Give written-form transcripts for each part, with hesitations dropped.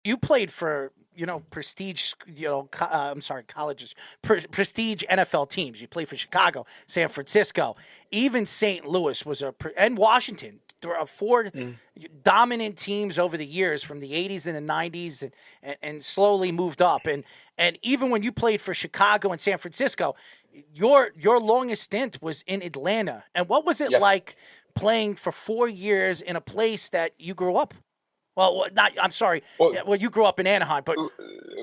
You played for prestige, colleges, prestige NFL teams. You played for Chicago, San Francisco, even St. Louis was and Washington. There are four dominant teams over the years from the 80s and the 90s, and slowly moved up. And even when you played for Chicago and San Francisco, your longest stint was in Atlanta. And what was it Yeah. like playing for 4 years in a place that you grew up? Well, not. I'm sorry. Well, Yeah, well, you grew up in Anaheim, but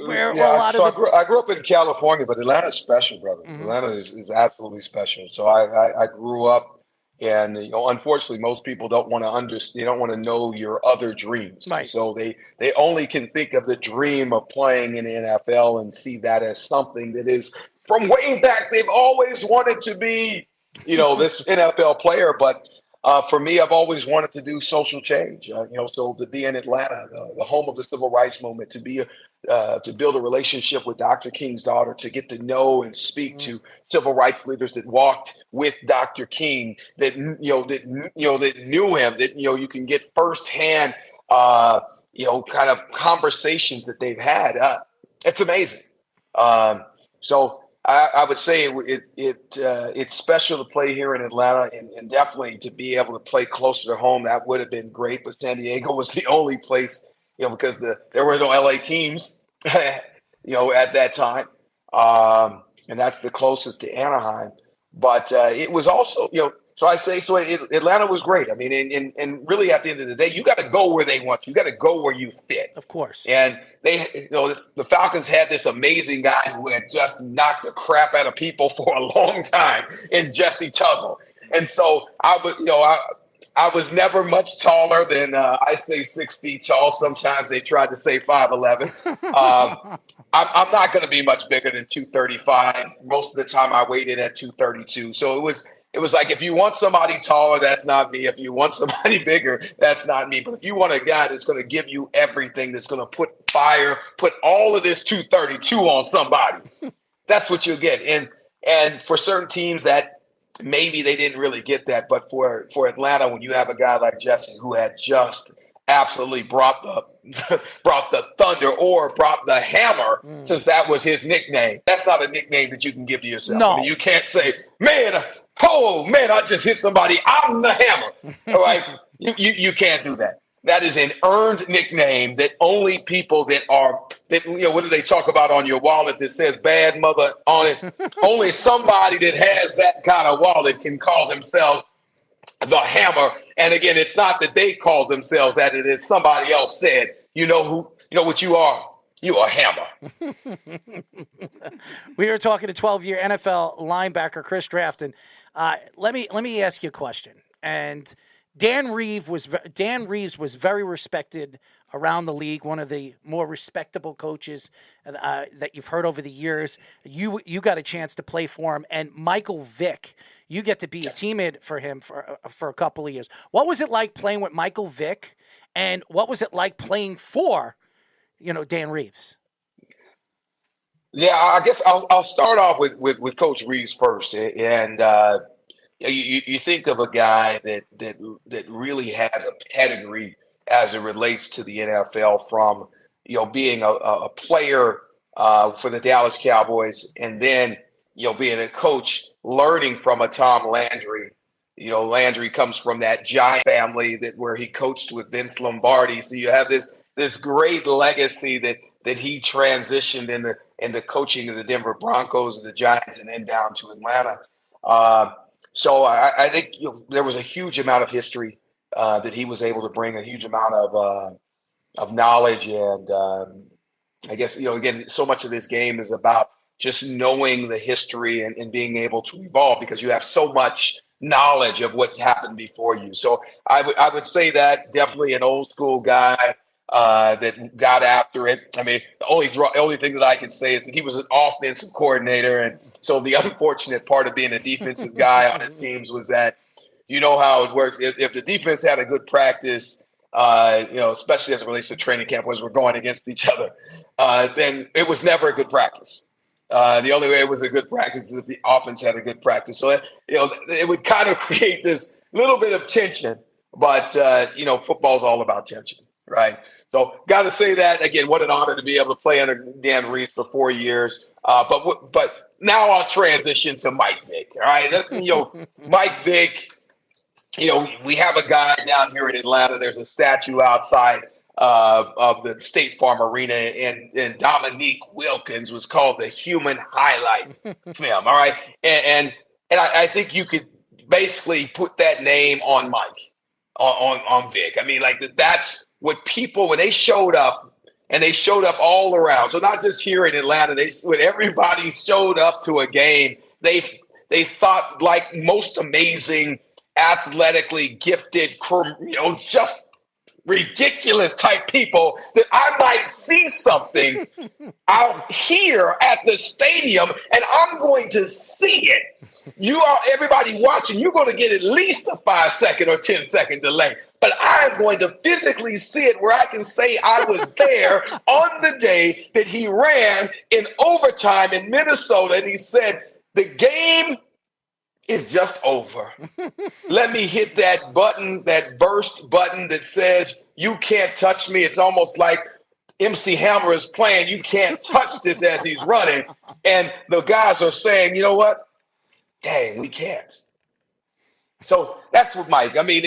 where a yeah. lot of So the. I grew up in California, but Atlanta's special, brother. Mhm. Atlanta is absolutely special. So I grew up, and unfortunately, most people don't want to understand. They don't want to know your other dreams. Right. So they only can think of the dream of playing in the NFL and see that as something that is from way back. They've always wanted to be, this NFL player, but. For me, I've always wanted to do social change. So to be in Atlanta, the home of the civil rights movement, to build a relationship with Dr. King's daughter, to get to know and speak to civil rights leaders that walked with Dr. King, that knew him, that you can get firsthand, kind of conversations that they've had. It's amazing. So I would say it's special to play here in Atlanta, and definitely to be able to play closer to home. That would have been great, but San Diego was the only place, because there were no LA teams, at that time, and that's the closest to Anaheim. But it was also, so I say, Atlanta was great. I mean, and really at the end of the day, you got to go where they want you. You got to go where you fit. Of course. And the Falcons had this amazing guy who had just knocked the crap out of people for a long time in Jesse Tuggle. And so I was never much taller than I say 6 feet tall. Sometimes they tried to say 5'11". I'm not going to be much bigger than 235. Most of the time I weighed in at 232. So it was like, if you want somebody taller, that's not me. If you want somebody bigger, that's not me. But if you want a guy that's going to give you everything, that's going to put all of this 232 on somebody, that's what you'll get. And for certain teams that maybe they didn't really get that. But for Atlanta, when you have a guy like Jesse who had just absolutely brought the thunder, or brought the hammer, since that was his nickname. That's not a nickname that you can give to yourself. No. I mean, you can't say, man, oh man, I just hit somebody, I'm the hammer. All right. You can't do that. That is an earned nickname that only people what do they talk about on your wallet that says bad mother on it? Only somebody that has that kind of wallet can call themselves the hammer. And again, it's not that they call themselves that. It is somebody else said, what you are? You are a hammer. We were talking to 12-year NFL linebacker Chris Drafton. Let me ask you a question. And Dan Reeves was very respected around the league, one of the more respectable coaches that you've heard over the years. You got a chance to play for him, and Michael Vick, you get to be a teammate for him for a couple of years. What was it like playing with Michael Vick, and what was it like playing for, Dan Reeves? Yeah, I guess I'll start off with Coach Reeves first, and you think of a guy that really has a pedigree as it relates to the NFL, from being a player for the Dallas Cowboys, and then being a coach, learning from a Tom Landry. Landry comes from that Giant family where he coached with Vince Lombardi, so you have this great legacy that he transitioned in the coaching of the Denver Broncos and the Giants, and then down to Atlanta. So I think there was a huge amount of history that he was able to bring, a huge amount of knowledge, and I guess again, so much of this game is about just knowing the history and being able to evolve, because you have so much knowledge of what's happened before you. So I would say that definitely an old school guy that got after it. I mean, the only thing that I can say is that he was an offensive coordinator, and so the unfortunate part of being a defensive guy on his teams was that how it works. If the defense had a good practice, especially as it relates to training camp, as we're going against each other, then it was never a good practice. The only way it was a good practice is if the offense had a good practice. So it would kind of create this little bit of tension. But football's all about tension. right? So got to say that again. What an honor to be able to play under Dan Reeves for 4 years. But now I'll transition to Mike Vick. All right, Mike Vick. We have a guy down here in Atlanta. There's a statue outside of the State Farm Arena, and Dominique Wilkins was called the human highlight film. All right, and I think you could basically put that name on Mike, on Vic. I mean, like that's what people when they showed up. And they showed up all around. So not just here in Atlanta. When everybody showed up to a game, they thought like most amazing, athletically gifted, just ridiculous type people that I might see something out here at the stadium and I'm going to see it. Everybody watching, you're going to get at least a 5-second or 10-second delay. But I'm going to physically see it where I can say I was there on the day that he ran in overtime in Minnesota. And he said, the game is just over. Let me hit that button, that burst button that says, you can't touch me. It's almost like MC Hammer is playing, you can't touch this as he's running. And the guys are saying, you know what? Dang, we can't. So that's what Mike, I mean,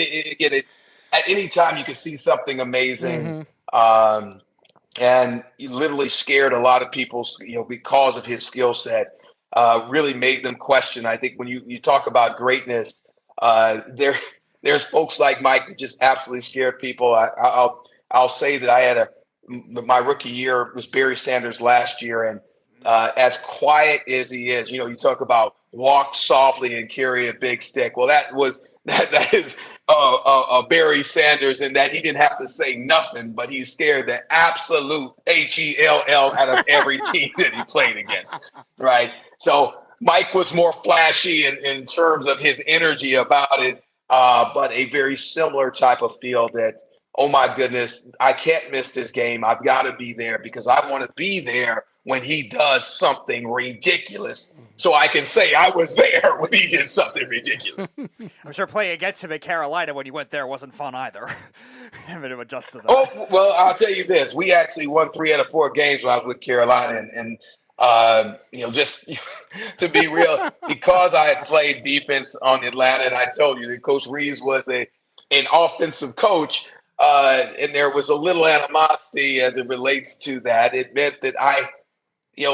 at any time you can see something amazing. And he literally scared a lot of people, because of his skill set, really made them question. I think when you talk about greatness, there's folks like Mike that just absolutely scared people. I'll say that I had my rookie year was Barry Sanders last year, and as quiet as he is, you talk about walk softly and carry a big stick. Well, that is Barry Sanders, in that he didn't have to say nothing, but he scared the absolute HELL out of every team that he played against, right? So Mike was more flashy in terms of his energy about it, but a very similar type of feel that, oh my goodness, I can't miss this game. I've got to be there because I want to be there when he does something ridiculous, so I can say I was there when he did something ridiculous. I'm sure playing against him in Carolina when you went there wasn't fun either. Having to adjust to that. Oh, well, I'll tell you this. We actually won 3 out of 4 games when I was with Carolina. And just to be real, because I had played defense on Atlanta, and I told you that Coach Reeves was an offensive coach, and there was a little animosity as it relates to that. It meant that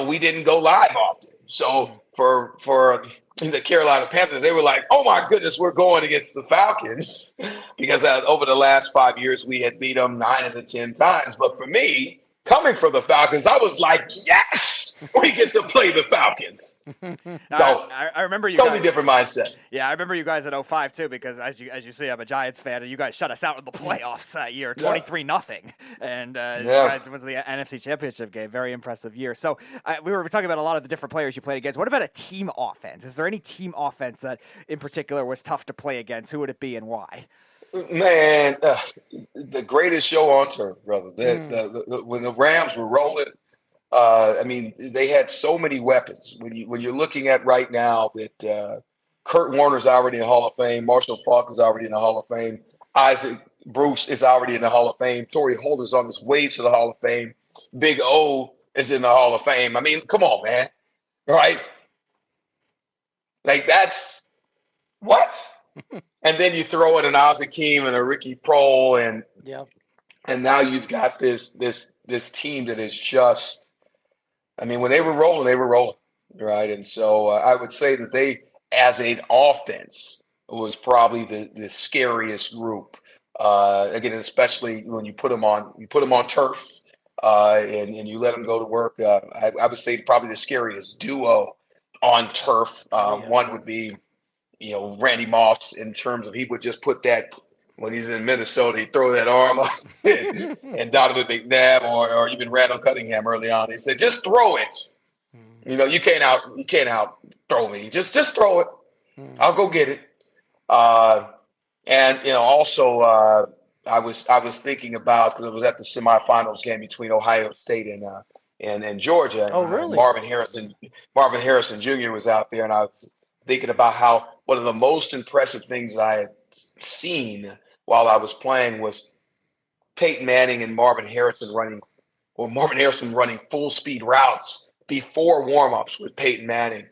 we didn't go live often. So for the Carolina Panthers, they were like, oh my goodness, we're going against the Falcons, because over the last 5 years, we had beat them 9 out of 10 times. But for me, coming from the Falcons, I was like, yes, we get to play the Falcons. So I remember you totally guys, different mindset. Yeah, I remember you guys at 05 too, because as you see, I'm a Giants fan, and you guys shut us out in the playoffs that year, 23-0, and you guys went to the NFC Championship game. Very impressive year. So we were talking about a lot of the different players you played against. What about a team offense? Is there any team offense that in particular was tough to play against? Who would it be and why? Man, the greatest show on turf, brother. When the Rams were rolling, they had so many weapons. When you're looking at right now that Kurt Warner's already in the Hall of Fame, Marshall Faulk is already in the Hall of Fame, Isaac Bruce is already in the Hall of Fame, Torrey Holt is on his way to the Hall of Fame, Big O is in the Hall of Fame. I mean, come on, man, right? Like that's what. And then you throw in an Akeem and a Ricky Prohl, and now you've got this team that is just. I mean, when they were rolling, right? And so I would say that they, as an offense, was probably the scariest group. Again, especially when you put them on turf, and you let them go to work. I would say probably the scariest duo on turf. One would be. Randy Moss, in terms of he would just put that when he's in Minnesota, he'd throw that arm up, and Donovan McNabb or even Randall Cunningham early on. He said, just throw it. You can't out throw me. Just throw it. I'll go get it. And also I was thinking about, because I was at the semifinals game between Ohio State and Georgia. Oh, really? Marvin Harrison Jr. was out there, and I was thinking about how one of the most impressive things that I had seen while I was playing was Peyton Manning and Marvin Harrison running full speed routes before warmups with Peyton Manning.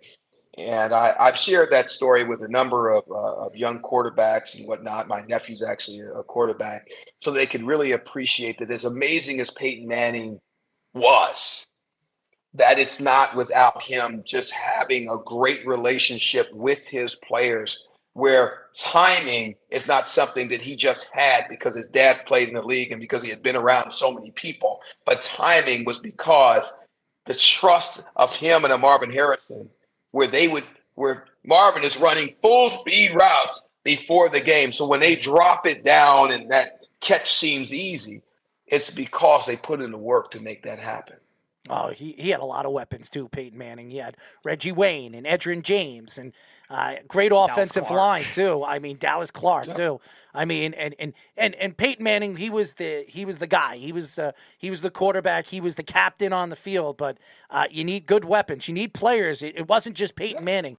And I've shared that story with a number of young quarterbacks and whatnot. My nephew's actually a quarterback, so they could really appreciate that as amazing as Peyton Manning was, that it's not without him just having a great relationship with his players, where timing is not something that he just had because his dad played in the league and because he had been around so many people, but timing was because the trust of him and a Marvin Harrison, where Marvin is running full speed routes before the game. So when they drop it down and that catch seems easy, it's because they put in the work to make that happen. Oh, he had a lot of weapons too, Peyton Manning. He had Reggie Wayne and Edgerrin James and great offensive line too. I mean, Dallas Clark too. I mean, and Peyton Manning, he was the guy. He was the quarterback. He was the captain on the field. But you need good weapons. You need players. It wasn't just Peyton Manning.